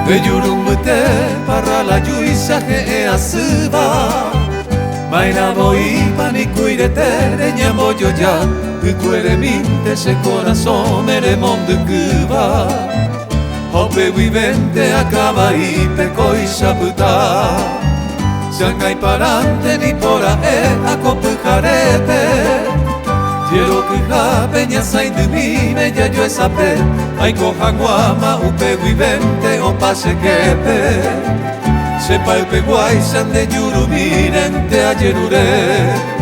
Bejurumute para la yuisa que asuba Maina boi panikuirete ñamoyo ya Kuere minte se corazón mere monde kuba Hope vivente acaba y peco y sabuta Shanghai parante ni pora acopujarete Quiero que ja peña sain de mí me ya yo esa pe Ay cojanguama upe vivente o pase que pe Sepa el peguay san de yuru mirente ayerure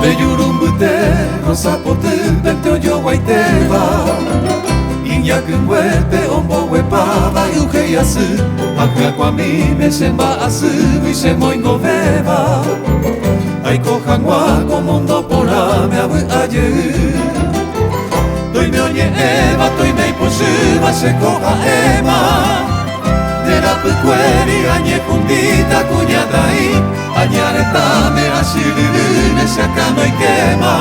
Bejurumute rosa pote vente oyo guaiteba Inyakin huepe ombo huepaba yuge yasu Akra kwa mi me semba asu y se moingo beba Ay cojanwa como mundo pora me abu aye Doi me oye eva toi me iposuba se coja ema Nera puqueri añe fundita cuñadai Añaretame asilirine se acano y quema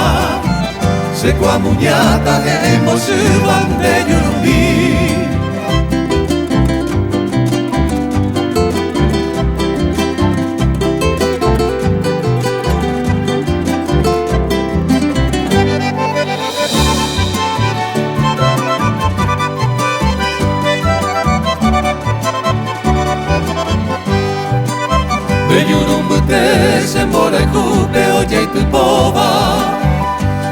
Seco a muñata que emosuban de yurumí Bejurumute se mora kupe oye tu pova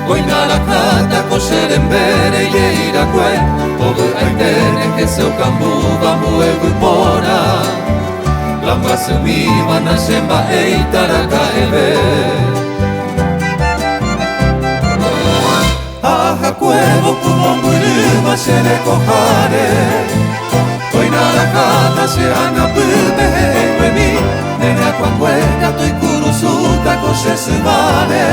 Hoy nara kata koser en bere ye irakue Ogu aitene que se o cambuba muegu pora Lamba se viva na semba eitaraka ebe Aja cuevo como muruma se le cojare Hoy nara kata se ana pupe mi Nena cuangueca tu kurusuta kose subare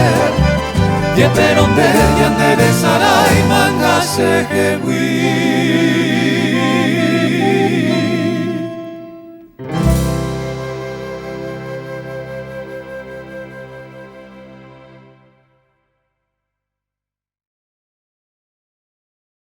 Ye peronde ya nere sarai manga se que